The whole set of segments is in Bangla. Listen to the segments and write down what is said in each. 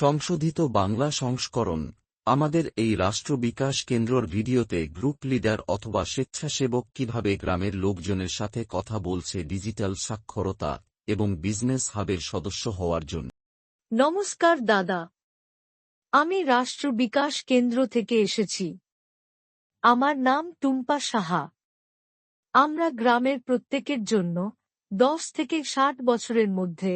সংশোধিত বাংলা সংস্করণ। আমাদের এই রাষ্ট্র বিকাশ কেন্দ্রর ভিডিওতে গ্রুপ লিডার অথবা স্বেচ্ছাসেবক কিভাবে গ্রামের লোকজনের সাথে কথা বলছে ডিজিটাল সাক্ষরতা এবং বিজনেস হাবের সদস্য হওয়ার জন্য। নমস্কার দাদা, আমি রাষ্ট্র বিকাশ কেন্দ্র থেকে এসেছি। আমার নাম টুম্পা সাহা। আমরা গ্রামের প্রত্যেকের জন্য 10 থেকে 60 বছরের মধ্যে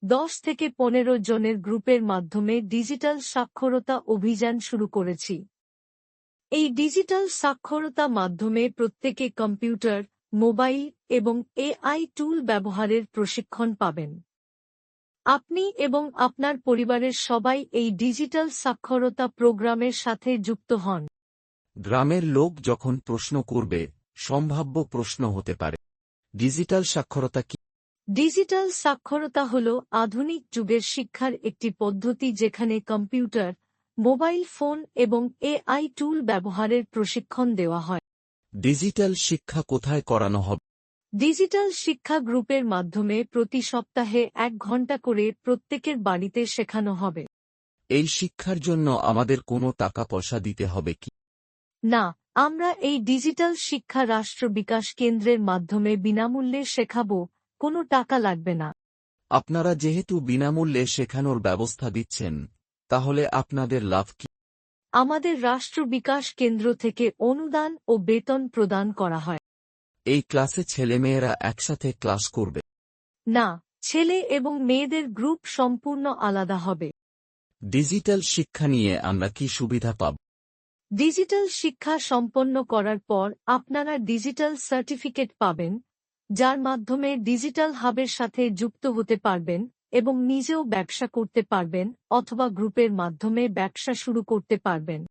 10 থেকে 15 জনের গ্রুপের মাধ্যমে ডিজিটাল সাক্ষরতা অভিযান শুরু করেছি। এই ডিজিটাল সাক্ষরতা মাধ্যমে প্রত্যেকে কম্পিউটার, মোবাইল এবং এআই টুল ব্যবহারের প্রশিক্ষণ পাবেন। আপনি এবং আপনার পরিবারের সবাই এই ডিজিটাল সাক্ষরতা প্রোগ্রামের সাথে যুক্ত হন। গ্রামের লোক যখন প্রশ্ন করবে, সম্ভাব্য প্রশ্ন হতে পারে, ডিজিটাল সাক্ষরতা কি? ডিজিটাল সাক্ষরতা হল আধুনিক যুগের শিক্ষার একটি পদ্ধতি যেখানে কম্পিউটার, মোবাইল ফোন এবং এআই টুল ব্যবহারের প্রশিক্ষণ দেওয়া হয়। ডিজিটাল শিক্ষা কোথায় করানো হবে? ডিজিটাল শিক্ষা গ্রুপের মাধ্যমে প্রতি সপ্তাহে 1 ঘন্টা করে প্রত্যেকের বাড়িতে শেখানো হবে। এই শিক্ষার জন্য আমাদের কোনো টাকা পয়সা দিতে হবে কি? না, আমরা এই ডিজিটাল শিক্ষা রাষ্ট্র বিকাশ কেন্দ্রের মাধ্যমে বিনামূল্যে শেখাবো, কোনো টাকা লাগবে না। আপনারা যেহেতু বিনামূল্যে শেখানোর ব্যবস্থা দিচ্ছেন, তাহলে আপনাদের লাভ কি? আমাদের রাষ্ট্র বিকাশ কেন্দ্র থেকে অনুদান ও বেতন প্রদান করা হয়। এই ক্লাসে ছেলেমেয়েরা একসাথে ক্লাস করবে? না, ছেলে এবং মেয়েদের গ্রুপ সম্পূর্ণ আলাদা হবে। ডিজিটাল শিক্ষা নিয়ে আমরা কি সুবিধা পাব? ডিজিটাল শিক্ষা সম্পন্ন করার পর আপনারা ডিজিটাল সার্টিফিকেট পাবেন, যার মাধ্যমে ডিজিটাল হাবের সাথে যুক্ত হতে পারবেন এবং নিজেও ব্যবসা করতে পারবেন অথবা গ্রুপের মাধ্যমে ব্যবসা শুরু করতে পারবেন।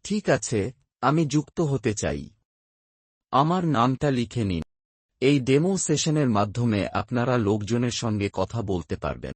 ঠিক আছে, আমি যুক্ত হতে চাই। আমার নামটা লিখে নিন। এই ডেমো সেশনের মাধ্যমে আপনারা লোকজনের সঙ্গে কথা বলতে পারবেন।